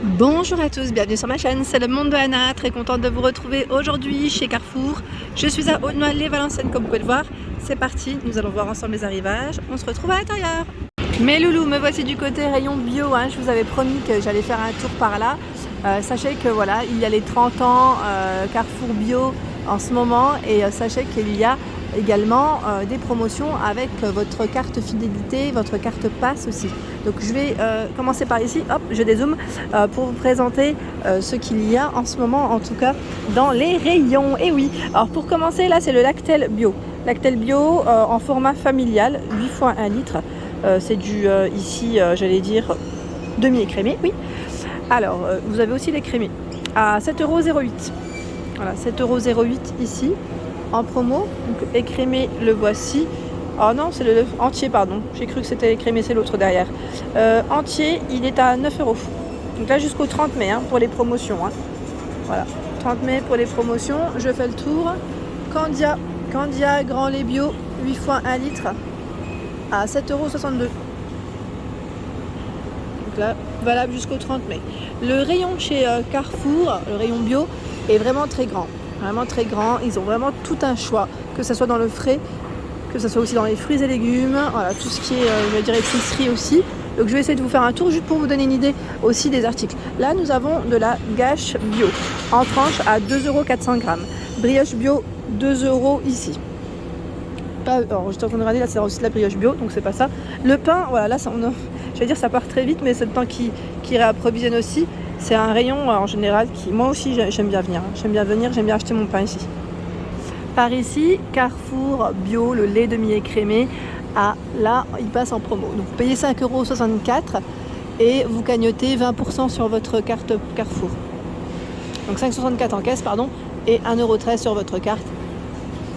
Bonjour à tous, bienvenue sur ma chaîne, c'est le monde de Anna, très contente de vous retrouver aujourd'hui chez Carrefour. Je suis à Aulnoy-les-Valenciennes comme vous pouvez le voir. C'est parti, nous allons voir ensemble les arrivages, on se retrouve à l'intérieur. Mes loulous, me voici du côté rayon bio, je vous avais promis que j'allais faire un tour par là. Sachez que voilà, il y a les 30 ans Carrefour bio en ce moment et sachez qu'il y a également des promotions avec votre carte fidélité, votre carte passe aussi. Donc je vais commencer par ici, hop, je dézoome pour vous présenter ce qu'il y a en ce moment, en tout cas dans les rayons. Et oui, alors pour commencer, là c'est le Lactel bio. Lactel bio en format familial, 8 fois 1 litre. C'est du ici, j'allais dire, demi-écrémé, oui. Alors, vous avez aussi l'écrémé à 7,08 €. Voilà, 7,08 € ici, en promo. Donc, écrémé, le voici. Oh non, c'est le entier, pardon. J'ai cru que c'était écrémé, c'est l'autre derrière. Entier, il est à 9 €. Donc là, jusqu'au 30 mai, pour les promotions. Voilà, 30 mai pour les promotions. Je fais le tour. Candia, grand lait bio, 8 fois 1 litre, à 7,62 €. Donc là, valable jusqu'au 30 mai. Le rayon chez Carrefour, le rayon bio, est vraiment très grand. Vraiment très grand. Ils ont vraiment tout un choix, que ce soit dans le frais, que ce soit aussi dans les fruits et légumes. Voilà, tout ce qui est, je vais dire, épicerie aussi. Donc je vais essayer de vous faire un tour juste pour vous donner une idée aussi des articles. Là, nous avons de la gâche bio en tranche à 2,4 € g. Brioche bio, 2 € ici. Alors, j'étais en train de regarder, là c'est aussi de la brioche bio, donc c'est pas ça. Le pain, voilà, là je vais dire ça part très vite, mais c'est le temps qui réapprovisionne aussi. C'est un rayon en général qui, moi aussi j'aime bien venir. J'aime bien acheter mon pain ici. Par ici, Carrefour bio, le lait demi-écrémé, là il passe en promo. Donc vous payez 5,64 € et vous cagnotez 20% sur votre carte Carrefour. Donc 5,64 € en caisse, pardon, et 1,13 € sur votre carte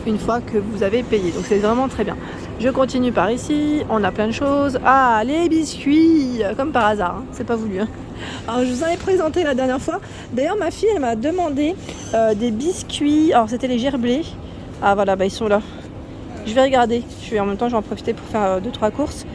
une fois que vous avez payé. Donc c'est vraiment très bien. Je continue par ici, on a plein de choses. Ah, les biscuits, comme par hasard, c'est pas voulu. Alors je vous en ai présenté la dernière fois. D'ailleurs ma fille elle m'a demandé des biscuits. Alors c'était les gerblés. Ah voilà, ils sont là. Je vais regarder. En même temps je vais en profiter pour faire 2-3 courses.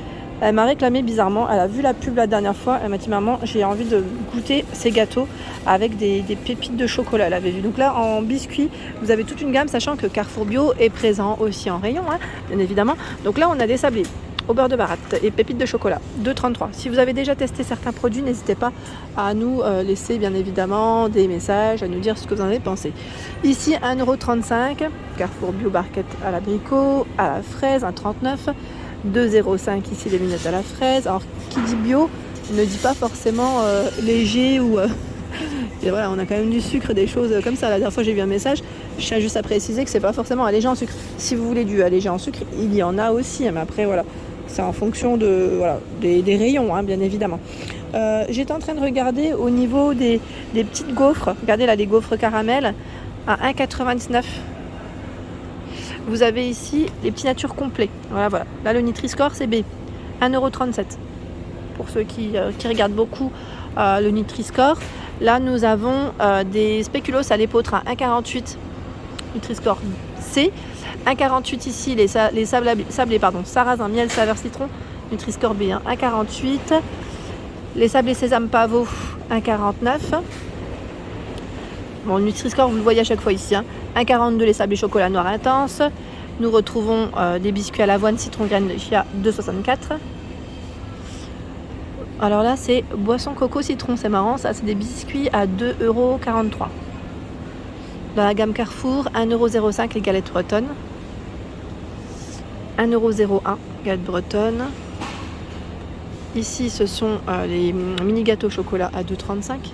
Elle m'a réclamé bizarrement, elle a vu la pub la dernière fois, elle m'a dit maman j'ai envie de goûter ces gâteaux avec des pépites de chocolat, elle avait vu. Donc là en biscuits vous avez toute une gamme, sachant que Carrefour bio est présent aussi en rayon, bien évidemment. Donc là on a des sablés au beurre de baratte et pépites de chocolat, 2,33 €. Si vous avez déjà testé certains produits, n'hésitez pas à nous laisser bien évidemment des messages, à nous dire ce que vous en avez pensé. Ici 1,35 €, Carrefour bio barquette à l'abricot, à la fraise, 1,39 €. 2,05 € ici les lunettes à la fraise. Alors qui dit bio ne dit pas forcément léger ou et voilà, on a quand même du sucre, des choses comme ça. La dernière fois j'ai vu un message, je tiens juste à préciser que c'est pas forcément allégé en sucre. Si vous voulez du allégé en sucre, il y en a aussi, mais après voilà, c'est en fonction de des rayons, bien évidemment. J'étais en train de regarder au niveau des petites gaufres. Regardez là, les gaufres caramel à 1,99 €. Vous avez ici les petits natures complets. Voilà. Là, le Nutri-Score, c'est B. 1,37 €. Pour ceux qui regardent beaucoup le Nutri-Score. Là, nous avons des spéculoos à l'épeautre à 1,48 €. Nutri-Score C. 1,48 € ici, les sablés, sarrasin, miel, saveur citron. Nutri-Score B, 1,48 €. Les sablés sésame pavot, 1,49 €. Bon, le Nutri-Score, vous le voyez à chaque fois ici. 1,42 € les sablés chocolat noir intense. Nous retrouvons des biscuits à l'avoine, citron, graines de chia, 2,64 €. Alors là, c'est boisson coco citron, c'est marrant. Ça, c'est des biscuits à 2,43 €. Dans la gamme Carrefour, 1,05 € les galettes bretonnes. 1,01 € galettes bretonnes. Ici, ce sont les mini gâteaux chocolat à 2,35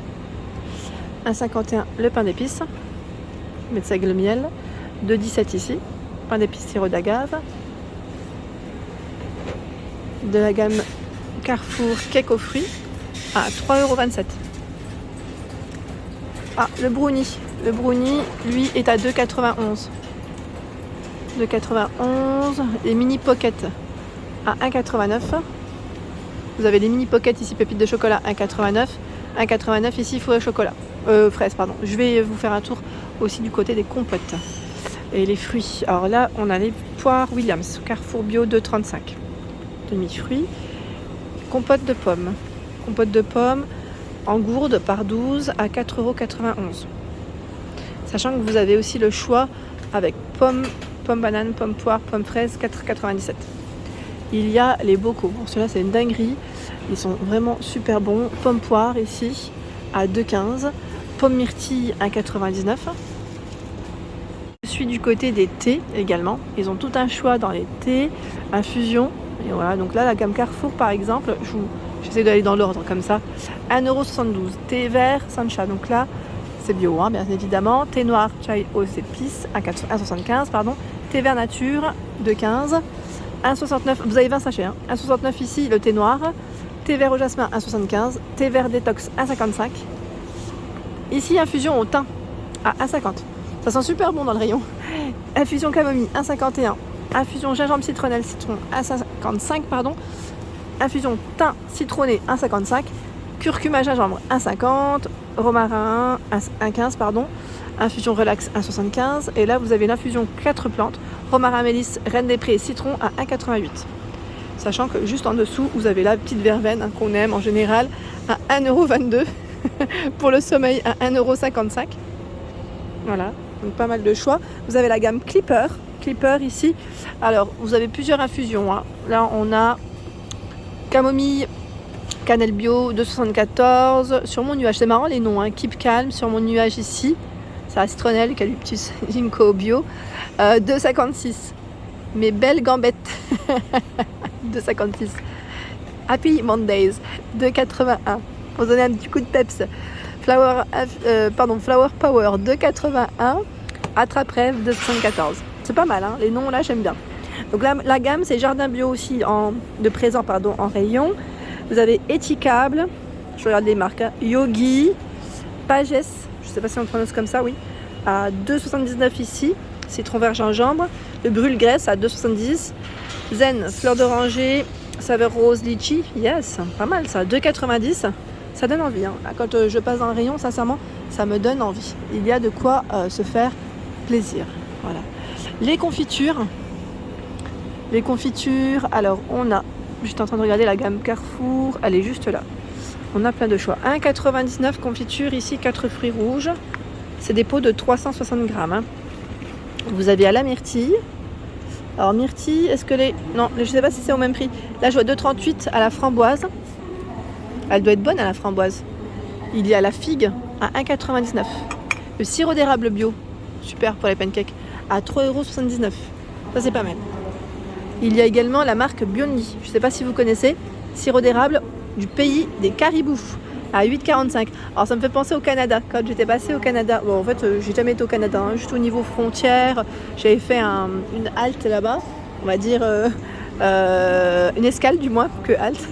€. 1,51 € le pain d'épices, Metseg le miel, 2,17 € ici, pain d'épices sirop d'agave. De la gamme Carrefour cake aux fruits à 3,27 €. Ah, le brownie, lui est à 2,91 €. 2,91 €. Les mini pockets à 1,89 €. Vous avez les mini pockets ici, pépites de chocolat, 1,89 €. 1,89 € ici, fruits au chocolat. Fraises, pardon. Je vais vous faire un tour aussi du côté des compotes et les fruits. Alors là, on a les poires Williams, Carrefour bio 2,35 €. Demi-fruits. Compote de pommes. en gourde par 12 à 4,91 €. Sachant que vous avez aussi le choix avec pommes, banane, pommes poire, pommes fraises, 4,97 €. Il y a les bocaux. Bon, ceux-là, c'est une dinguerie. Ils sont vraiment super bons. Pommes poire ici à 2,15 €. Pommes myrtilles à 1,99 €. Je suis du côté des thés également. Ils ont tout un choix dans les thés, infusions. Et voilà, donc là, la gamme Carrefour, par exemple, j'essaie d'aller dans l'ordre comme ça. 1,72 €. Thé vert Sancha. Donc là, c'est bio, hein, bien évidemment. Thé noir chai aux épices, 1,75 €, pardon. Thé vert nature, 2,15 €. 1,69 €. Vous avez 20 sachets, hein. 1,69 € ici, le thé noir. Thé vert au jasmin, 1,75 €. Thé vert détox, 1,55 €. Ici, infusion au thym, à 1,50 €. Ça sent super bon dans le rayon. Infusion camomille, 1,51 €. Infusion gingembre citronnelle citron, 1,55 €, pardon. Infusion thym citronné, 1,55 €. Curcuma gingembre, 1,50 €. Romarin, 1,15 €, pardon. Infusion relax, 1,75 €. Et là, vous avez l'infusion 4 plantes. Romarin, mélisse, reine des prés et citron à 1,88 €. Sachant que juste en dessous, vous avez la petite verveine, hein, qu'on aime en général à 1,22 €. Pour le sommeil à 1,55 €. Voilà, donc pas mal de choix. Vous avez la gamme Clipper ici. Alors, vous avez plusieurs infusions, hein. Là, on a camomille, cannelle bio, 2,74 € sur mon nuage. C'est marrant les noms, hein. Keep Calm sur mon nuage ici. C'est la citronnelle, eucalyptus, ginkgo bio. 2,56 €. Mes belles gambettes. 2,56 €. Happy Mondays, 2,81 €. Pour donner un petit coup de peps. Flower Power, 2,81 €. Attrape-rêve, 2,74 €. C'est pas mal, hein. Les noms là, j'aime bien. Donc là, la gamme, c'est Jardin Bio aussi en rayon. Vous avez Éthicable, je regarde les marques, hein. Yogi, Pages, je sais pas si on le prononce comme ça, oui, à 2,79 € ici. Citron vert gingembre. Le brûle-graisse à 2,70 €. Zen, fleur d'oranger, saveur rose, litchi, yes, pas mal ça, 2,90 €. Ça donne envie, hein. Quand je passe dans le rayon, sincèrement, ça me donne envie. Il y a de quoi se faire plaisir. Voilà. Les confitures, alors on a, j'étais en train de regarder la gamme Carrefour, elle est juste là. On a plein de choix. 1,99 € confiture, ici 4 fruits rouges. C'est des pots de 360 grammes. Hein. Vous avez à la myrtille. Alors myrtille, est-ce que non, je ne sais pas si c'est au même prix. Là, je vois 2,38 € à la framboise. Elle doit être bonne à la framboise. Il y a la figue à 1,99 €. Le sirop d'érable bio, super pour les pancakes, à 3,79 €. Ça, c'est pas mal. Il y a également la marque Bionly. Je ne sais pas si vous connaissez. Sirop d'érable du pays des caribous à 8,45 €. Alors ça me fait penser au Canada. Quand j'étais passée au Canada, bon en fait j'ai jamais été au Canada, hein, juste au niveau frontière. J'avais fait une halte là-bas, on va dire une escale du moins que halte.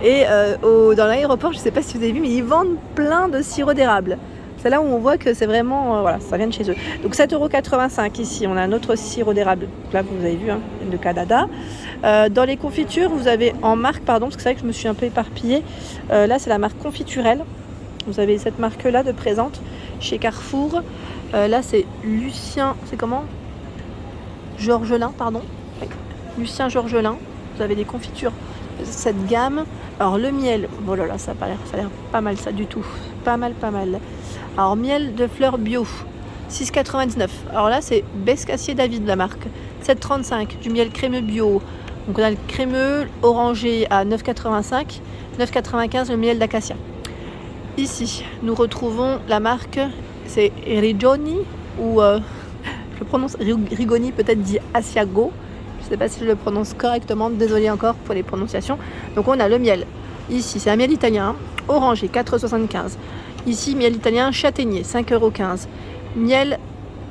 Et dans l'aéroport, je ne sais pas si vous avez vu, mais ils vendent plein de sirop d'érable. C'est là où on voit que c'est vraiment, voilà, ça vient de chez eux. Donc 7,85 € ici, on a un autre sirop d'érable. Donc là, vous avez vu, hein, de Canada. Dans les confitures, vous avez en marque, pardon, parce que c'est vrai que je me suis un peu éparpillée. Là, c'est la marque Confiturelle. Vous avez cette marque-là de présente chez Carrefour. Là, c'est Lucien, c'est comment ? Georgelin, pardon. Oui. Lucien Georgelin. Vous avez des confitures, cette gamme. Alors le miel, oh là là, ça a l'air pas mal ça du tout. Pas mal. Alors miel de fleurs bio, 6,99 €. Alors là, c'est Bescassier David, la marque. 7,35 €. Du miel crémeux bio. Donc on a le crémeux orangé à 9,85 €. 9,95 € le miel d'acacia. Ici, nous retrouvons la marque, c'est Rigoni, ou je prononce Rigoni, peut-être dit Asiago. Je ne sais pas si je le prononce correctement, désolé encore pour les prononciations. Donc on a le miel. Ici, c'est un miel italien, orangé, 4,75 €. Ici, miel italien châtaignier, 5,15 €. Miel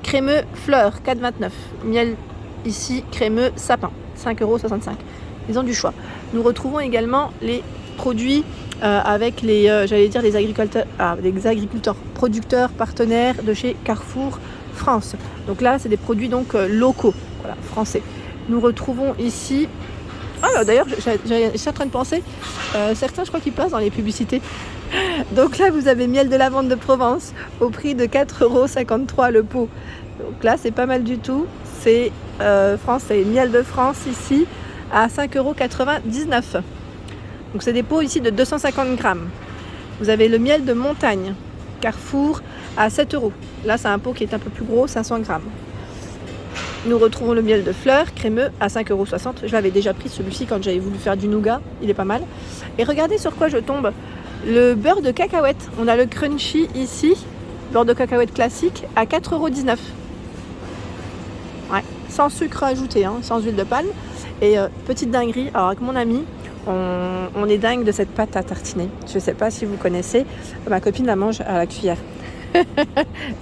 crémeux fleur, 4,29 €. Miel ici crémeux sapin, 5,65 €. Ils ont du choix. Nous retrouvons également les produits avec les agriculteurs producteurs partenaires de chez Carrefour France. Donc là, c'est des produits donc locaux, voilà, français. Nous retrouvons ici. Ah, d'ailleurs, je suis en train de penser, certains, je crois qu'ils passent dans les publicités. Donc là, vous avez miel de lavande de Provence au prix de 4,53 € le pot. Donc là, c'est pas mal du tout. C'est français. Miel de France ici à 5,99 €. Donc c'est des pots ici de 250 grammes. Vous avez le miel de montagne, Carrefour, à 7 €. Là, c'est un pot qui est un peu plus gros, 500 grammes. Nous retrouvons le miel de fleurs, crémeux, à 5,60 €. Je l'avais déjà pris celui-ci quand j'avais voulu faire du nougat. Il est pas mal. Et regardez sur quoi je tombe. Le beurre de cacahuète. On a le crunchy ici, beurre de cacahuète classique, à 4,19 €. Ouais, sans sucre ajouté, hein, sans huile de palme. Et petite dinguerie, alors avec mon ami, on est dingue de cette pâte à tartiner. Je ne sais pas si vous connaissez, ma copine la mange à la cuillère.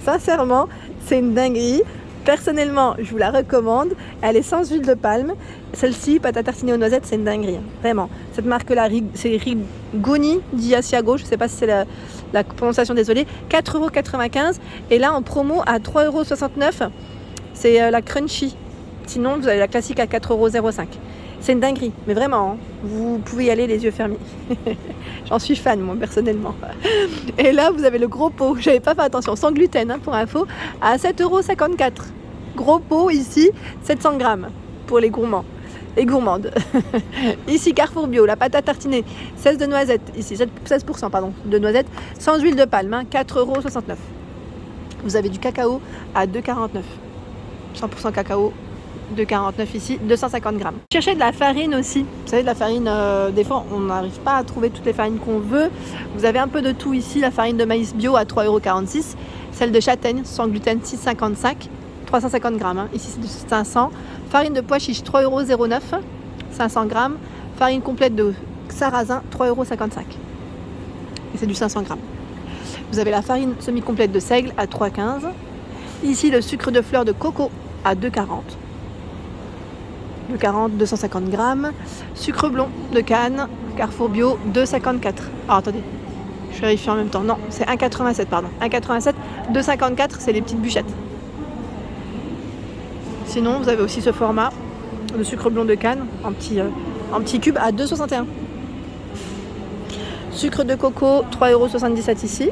Sincèrement, c'est une dinguerie. Personnellement, je vous la recommande. Elle est sans huile de palme. Celle-ci, pâte à tartiner aux noisettes, c'est une dinguerie. Vraiment. Cette marque-là, c'est Rigoni di Asiago. Je ne sais pas si c'est la prononciation, désolée. 4,95 €. Et là, en promo, à 3,69 €, c'est la crunchy. Sinon, vous avez la classique à 4,05 €. C'est une dinguerie, mais vraiment, hein, vous pouvez y aller les yeux fermés. J'en suis fan, moi, personnellement. Et là, vous avez le gros pot, j'avais pas fait attention, sans gluten, hein, pour info, à 7,54 €. Gros pot, ici, 700 grammes, pour les gourmands et gourmandes. Ici, Carrefour Bio, la pâte à tartiner, 16 de noisettes, ici, 16% pardon, de noisettes, sans huile de palme, hein, 4,69 €. Vous avez du cacao à 2,49 €. 100% cacao. 2,49 ici, 250 grammes. Cherchez de la farine aussi. Vous savez, de la farine, des fois, on n'arrive pas à trouver toutes les farines qu'on veut. Vous avez un peu de tout ici. La farine de maïs bio à 3,46 €. Celle de châtaigne, sans gluten, 6,55 €. 350 grammes. Hein. Ici, c'est de 500. Farine de pois chiche, 3,09 €. 500 grammes. Farine complète de sarrasin, 3,55 €. Et c'est du 500 grammes. Vous avez la farine semi-complète de seigle à 3,15 €. Ici, le sucre de fleur de coco à 2,40 €. 2,40, 250 grammes. Sucre blond de canne, Carrefour Bio, 2,54 €. Alors attendez, je vérifie en même temps. Non, c'est 1,87 €, pardon. 1,87, 2,54 €, c'est les petites bûchettes. Sinon, vous avez aussi ce format de sucre blond de canne, en petit cube, à 2,61 €. Sucre de coco, 3,77 € ici.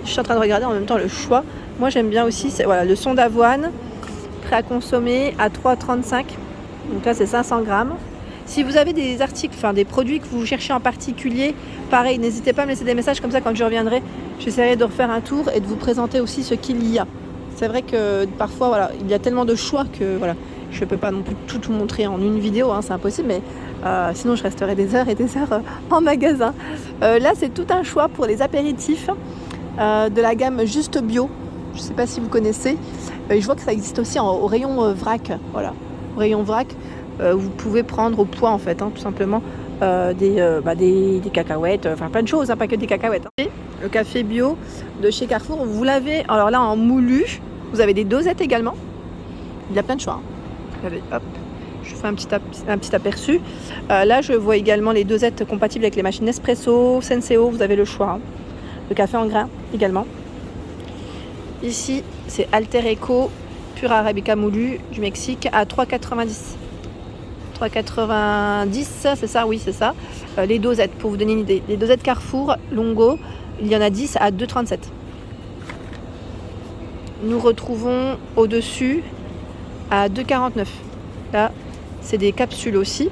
Je suis en train de regarder en même temps le choix. Moi, j'aime bien aussi, voilà, le son d'avoine, prêt à consommer à 3,35 €. Donc là, c'est 500 grammes. Si vous avez des articles, enfin des produits que vous cherchez en particulier, pareil, n'hésitez pas à me laisser des messages, comme ça quand je reviendrai, j'essaierai de refaire un tour et de vous présenter aussi ce qu'il y a. C'est vrai que parfois, voilà, il y a tellement de choix que voilà, je ne peux pas non plus tout vous montrer en une vidéo, hein, c'est impossible, mais sinon je resterai des heures et des heures en magasin. Là, c'est tout un choix pour les apéritifs de la gamme Juste Bio. Je ne sais pas si vous connaissez. Je vois que ça existe aussi au rayon vrac. Voilà, au rayon vrac, vous pouvez prendre au poids en fait, hein, tout simplement des cacahuètes, enfin plein de choses, hein, pas que des cacahuètes. Hein. Le café bio de chez Carrefour, vous l'avez. Alors là, en moulu, vous avez des dosettes également. Il y a plein de choix. Hein. Hop, je fais un petit aperçu. Là, je vois également les dosettes compatibles avec les machines Nespresso, Senseo. Vous avez le choix. Hein. Le café en grains également. Ici, c'est Alter Eco, pur arabica moulu du Mexique à 3,90 €. 3,90 €, c'est ça? Oui, c'est ça. Les dosettes, pour vous donner une idée. Les dosettes Carrefour, Longo, il y en a 10 à 2,37 €. Nous retrouvons au-dessus à 2,49 €. Là, c'est des capsules aussi,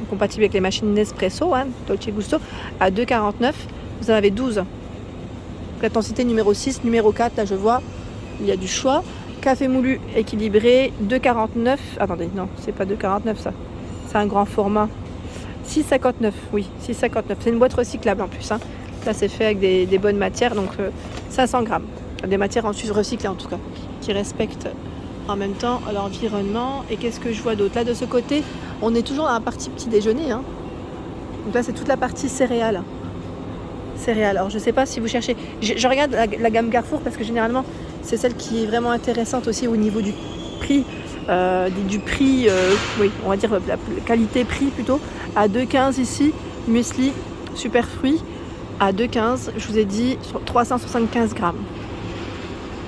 compatibles avec les machines Nespresso, hein, Dolce Gusto, à 2,49 €. Vous en avez 12. L'intensité numéro 6, numéro 4, là je vois, il y a du choix. Café moulu équilibré, 2,49 €. Attendez, non, c'est pas 2,49 € ça. C'est un grand format. 6,59 €, oui, 6,59 €. C'est une boîte recyclable en plus. Hein. Là, c'est fait avec des bonnes matières, donc 500 grammes. Des matières en Suisse recyclées en tout cas, qui respectent en même temps l'environnement. Et qu'est-ce que je vois d'autre? Là, de ce côté, on est toujours dans la partie petit déjeuner. Hein. Donc là, c'est toute la partie céréales. Alors je ne sais pas si vous cherchez, je regarde la gamme Carrefour parce que généralement c'est celle qui est vraiment intéressante aussi au niveau du prix, oui, on va dire la qualité-prix plutôt, à 2,15 € ici, muesli, super fruits, à 2,15 €, je vous ai dit, sur 375 grammes.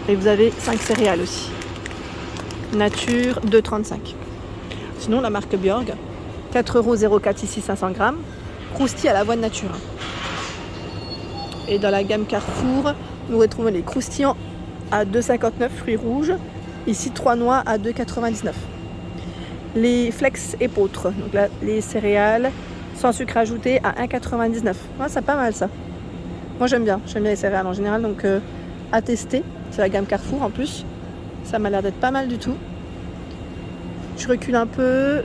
Et vous avez 5 céréales aussi. Nature, 2,35 €. Sinon la marque Björg, 4,04 € ici, 500 grammes, croustille à l'avoine nature. Et dans la gamme Carrefour, nous retrouvons les croustillants à 2,59 €, fruits rouges. Ici, 3 noix à 2,99 €. Les flex épeautres, donc là, les céréales, sans sucre ajouté à 1,99. Ouais, c'est pas mal ça. Moi j'aime bien les céréales en général, donc à tester. C'est la gamme Carrefour en plus. Ça m'a l'air d'être pas mal du tout. Je recule un peu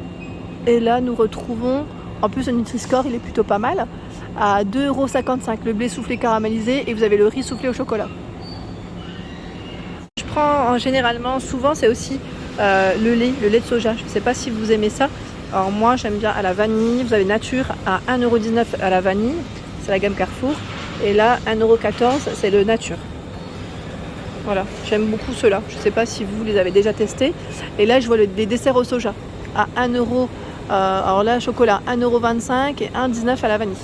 et là nous retrouvons, en plus le Nutri-Score il est plutôt pas mal, à 2,55 € le blé soufflé caramélisé et vous avez le riz soufflé au chocolat. Je prends généralement, souvent c'est aussi le lait de soja. Je ne sais pas si vous aimez ça. Alors moi j'aime bien à la vanille. Vous avez Nature à 1,19 € à la vanille, c'est la gamme Carrefour. Et là 1,14 € c'est le Nature. Voilà, j'aime beaucoup ceux-là. Je ne sais pas si vous les avez déjà testés. Et là je vois des desserts au soja à 1 €. Alors là chocolat 1,25 € et 1,19 € à la vanille.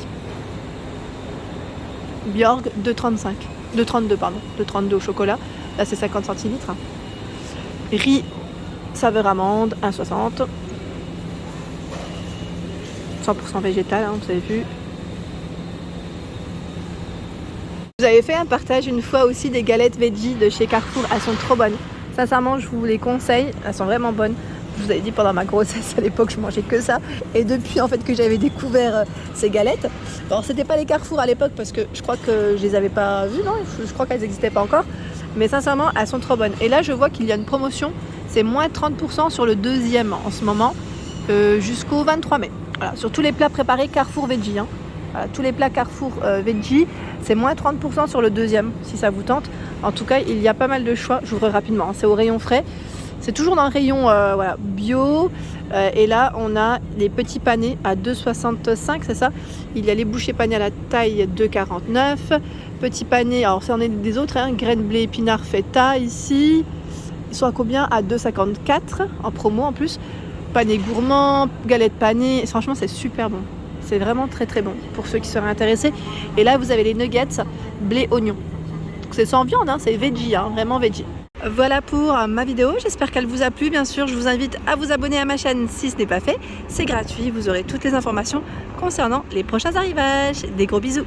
Bjorg 2,32 pardon, 2,32 au chocolat. Là c'est 50 centilitres. Riz saveur amande 1,60 €. 100% végétal, hein, vous avez vu. Vous avez fait un partage une fois aussi des galettes veggie de chez Carrefour. Elles sont trop bonnes. Sincèrement, je vous les conseille. Elles sont vraiment bonnes. Je vous avais dit pendant ma grossesse, à l'époque, je mangeais que ça. Et depuis en fait que j'avais découvert ces galettes. Alors, c'était pas les Carrefour à l'époque parce que je crois que je les avais pas vues, non, je crois qu'elles n'existaient pas encore. Mais sincèrement, elles sont trop bonnes. Et là, je vois qu'il y a une promotion. C'est moins 30% sur le deuxième en ce moment, jusqu'au 23 mai. Voilà, sur tous les plats préparés Carrefour Veggie. Hein. Voilà, tous les plats Carrefour Veggie, c'est moins 30% sur le deuxième, si ça vous tente. En tout cas, il y a pas mal de choix. J'ouvre rapidement, hein. C'est au rayon frais. C'est toujours dans le rayon voilà, bio. Et là, on a les petits panés à 2,65, c'est ça. Il y a les bouchées panées à la taille 2,49. Petits panés, alors ça en est des autres, hein. Graines, blé, épinards, feta ici. Ils sont à combien? À 2,54 en promo en plus. Pané gourmand, galette panée. Franchement, c'est super bon. C'est vraiment très très bon pour ceux qui seraient intéressés. Et là, vous avez les nuggets blé oignon. C'est sans viande, hein, c'est veggie, hein, vraiment veggie. Voilà pour ma vidéo. J'espère qu'elle vous a plu. Bien sûr, je vous invite à vous abonner à ma chaîne si ce n'est pas fait. C'est gratuit. Vous aurez toutes les informations concernant les prochains arrivages. Des gros bisous.